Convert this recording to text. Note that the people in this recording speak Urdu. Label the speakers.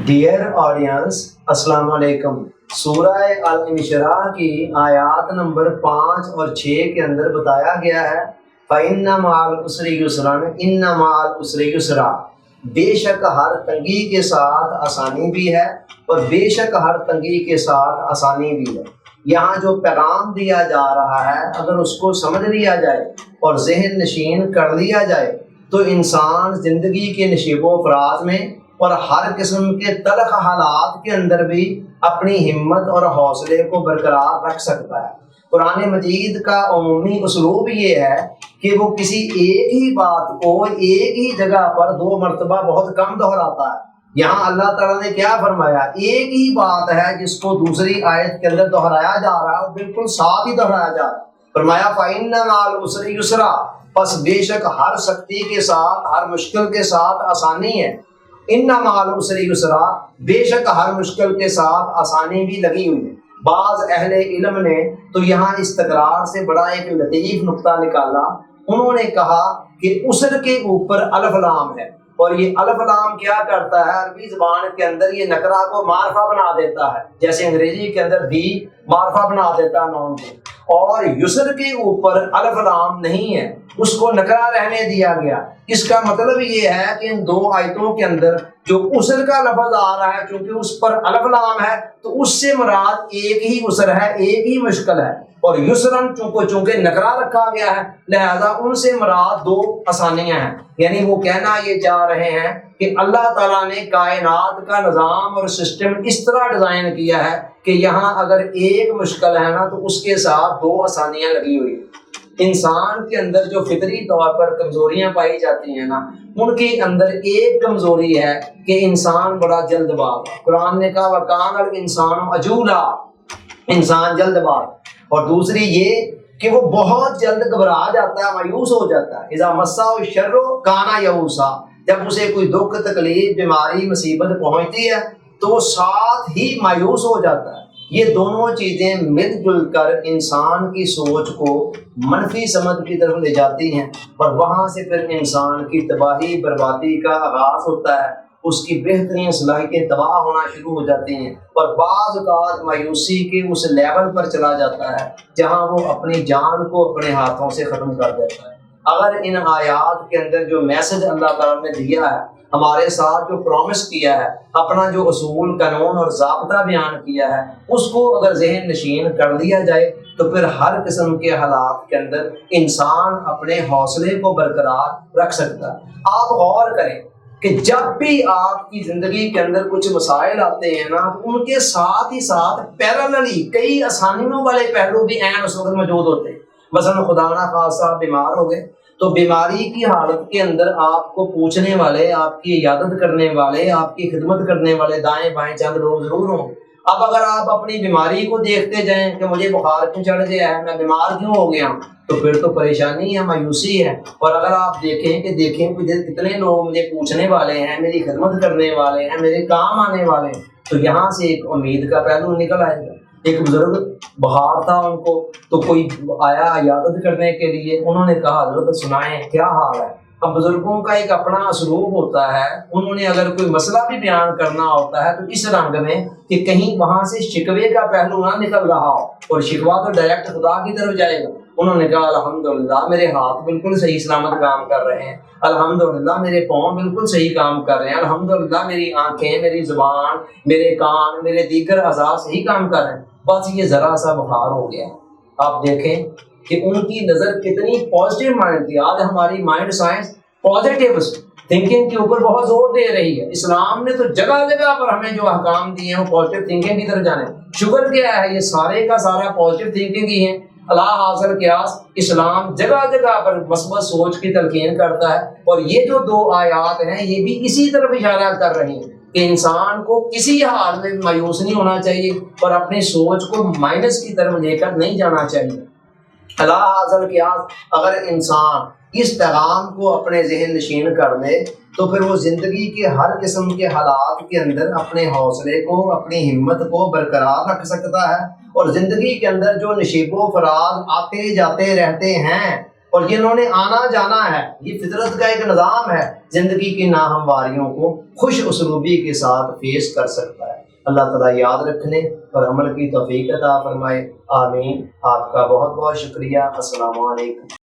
Speaker 1: ڈیئر آڈینس، السلام علیکم۔ سورہ الانشراح کی آیات نمبر 5 اور 6 کے اندر بتایا گیا ہے فَإِنَّ مَعَ الْعُسْرِ يُسْرًا إِنَّ مَعَ الْعُسْرِ يُسْرًا، بے شک ہر تنگی کے ساتھ آسانی بھی ہے اور بے شک ہر تنگی کے ساتھ آسانی بھی ہے۔ یہاں جو پیغام دیا جا رہا ہے اگر اس کو سمجھ لیا جائے اور ذہن نشین کر لیا جائے تو انسان زندگی کے نشیب و فراز میں اور ہر قسم کے تلخ حالات کے اندر بھی اپنی ہمت اور حوصلے کو برقرار رکھ سکتا ہے۔ قرآن مجید کا عمومی اسلوب یہ ہے کہ وہ کسی ایک ہی بات کو ایک ہی جگہ پر 2 مرتبہ بہت کم دہراتا ہے۔ یہاں اللہ تعالیٰ نے کیا فرمایا؟ ایک ہی بات ہے جس کو دوسری آیت کے اندر دہرایا جا رہا ہے اور بالکل ساتھ ہی دہرایا جا رہا ہے۔ فرمایا فَإِنَّ مَعَ الْعُسْرِ يُسْرًا، پس بے شک ہر سختی کے ساتھ ہر مشکل کے ساتھ آسانی ہے۔ ان مع العسر یسرا، بے شک ہر مشکل کے ساتھ آسانی بھی لگی ہوئی ہے۔ بعض اہل علم نے تو یہاں اس تکرار سے بڑا ایک لطیف نقطہ نکالا۔ انہوں نے کہا کہ عسر کے اوپر الف لام ہے اور یہ الف لام کیا کرتا ہے؟ عربی زبان کے اندر یہ نکرہ کو معرفہ بنا دیتا ہے، جیسے انگریزی کے اندر دی معرفہ بنا دیتا ہے نون کو۔ اور یسر کے اوپر الف لام نہیں ہے، اس کو نکرہ رہنے دیا گیا۔ اس کا مطلب یہ ہے کہ ان 2 آیتوں کے اندر جو عسر کا لفظ آ رہا ہے چونکہ اس پر الف لام ہے تو اس سے مراد ایک ہی عسر ہے، ایک ہی مشکل ہے، اور یسرن چونکہ نکرہ رکھا گیا ہے لہذا ان سے مراد 2 آسانیاں ہیں۔ یعنی وہ کہنا یہ چاہ رہے ہیں کہ اللہ تعالیٰ نے کائنات کا نظام اور سسٹم اس طرح ڈیزائن کیا ہے کہ یہاں اگر ایک مشکل ہے نا تو اس کے ساتھ 2 آسانیاں لگی ہوئی ہیں۔ انسان کے اندر جو فطری طور پر کمزوریاں پائی جاتی ہیں نا، ان کے اندر ایک کمزوری ہے کہ انسان بڑا جلد باز ہے۔ قرآن نے کہا وَكَانَ الْإِنسَانُ عَجُولًا، انسان جلد باز، اور دوسری یہ کہ وہ بہت جلد گھبرا جاتا ہے، مایوس ہو جاتا ہے۔ اِذَا مَسَّهُ الشَّرُّ كَانَ يَئُوسًا، جب اسے کوئی دکھ تکلیف بیماری مصیبت پہنچتی ہے تو وہ ساتھ ہی مایوس ہو جاتا ہے۔ یہ دونوں چیزیں مل جل کر انسان کی سوچ کو منفی سمت کی طرف لے جاتی ہیں اور وہاں سے پھر انسان کی تباہی بربادی کا آغاز ہوتا ہے، اس کی بہترین صلاحیتیں تباہ ہونا شروع ہو جاتی ہیں اور بعض اوقات مایوسی کے اس لیول پر چلا جاتا ہے جہاں وہ اپنی جان کو اپنے ہاتھوں سے ختم کر دیتا ہے۔ اگر ان آیات کے اندر جو میسج اللہ تعالیٰ نے دیا ہے، ہمارے ساتھ جو پرومس کیا ہے، اپنا جو اصول قانون اور ضابطہ بیان کیا ہے، اس کو اگر ذہن نشین کر لیا جائے تو پھر ہر قسم کے حالات کے اندر انسان اپنے حوصلے کو برقرار رکھ سکتا ہے۔ آپ غور کریں کہ جب بھی آپ کی زندگی کے اندر کچھ مسائل آتے ہیں نا، ان کے ساتھ ہی ساتھ پیراللی کئی آسانیوں والے پہلو بھی عین اس وقت موجود ہوتے ہیں۔ مثلا خدا نہ خواستہ آپ بیمار ہو گئے تو بیماری کی حالت کے اندر آپ کو پوچھنے والے، آپ کی عیادت کرنے والے، آپ کی خدمت کرنے والے دائیں بائیں چند لوگ ضرور ہوں گے۔ اب اگر آپ اپنی بیماری کو دیکھتے جائیں کہ مجھے بخار کیوں چڑھ گیا ہے، میں بیمار کیوں ہو گیا ہوں، تو پھر تو پریشانی ہے، مایوسی ہے۔ اور اگر آپ دیکھیں کتنے لوگ مجھے پوچھنے والے ہیں، میری خدمت کرنے والے ہیں، میرے کام آنے والے ہیں، تو یہاں سے ایک امید کا پہلو نکل آئے گا۔ ایک بزرگ بخار تھا ان کو، تو کوئی آیا عیادت کرنے کے لیے، انہوں نے کہا حضرت سنائیں کیا حال ہے۔ اب بزرگوں کا ایک اپنا اسلوب ہوتا ہے، انہوں نے اگر کوئی مسئلہ بھی بیان کرنا ہوتا ہے تو اس رنگ میں کہ کہیں وہاں سے شکوے کا پہلو نہ نکل رہا ہو، اور شکوہ تو ڈائریکٹ خدا کی طرف جائے گا۔ انہوں نے کہا الحمدللہ میرے ہاتھ بالکل صحیح سلامت کام کر رہے ہیں، الحمدللہ میرے پاؤں بالکل صحیح کام کر رہے ہیں، الحمدللہ میری آنکھیں، میری زبان، میرے کان، میرے دیگر اعضاء صحیح کام کر رہے ہیں، بس یہ ذرا سا بخار ہو گیا۔ آپ دیکھیں کہ ان کی نظر کتنی پازیٹیو مائنڈ تھی۔ آج ہماری مائنڈ سائنس پازیٹیو تھنکنگ کے اوپر بہت زور دے رہی ہے۔ اسلام نے تو جگہ جگہ پر ہمیں جو احکام دیے ہیں وہ پازیٹیو تھنکنگ کی طرف جانے۔ شکر کیا ہے، یہ سارے کا سارا پازیٹیو تھنکنگ ہی ہے۔ اللہ حاصل قیاس، اسلام جگہ جگہ پر مثبت سوچ کی تلقین کرتا ہے، اور یہ جو 2 آیات ہیں یہ بھی اسی طرف اشارہ کر رہی ہیں کہ انسان کو کسی حال میں مایوس نہیں ہونا چاہیے اور اپنی سوچ کو مائنس کی طرف لے کر نہیں جانا چاہیے۔ اللہ حاصل قیاس، اگر انسان اس پیغام کو اپنے ذہن نشین کر لے تو پھر وہ زندگی کے ہر قسم کے حالات کے اندر اپنے حوصلے کو، اپنی ہمت کو برقرار رکھ سکتا ہے، اور زندگی کے اندر جو نشیب و فراز آتے جاتے رہتے ہیں اور جنہوں نے آنا جانا ہے، یہ فطرت کا ایک نظام ہے، زندگی کی ناہمواریوں کو خوش اسلوبی کے ساتھ فیس کر سکتا ہے۔ اللہ تعالیٰ یاد رکھنے اور عمل کی توفیق عطا فرمائے، آمین۔ آپ کا بہت بہت شکریہ۔ السلام علیکم۔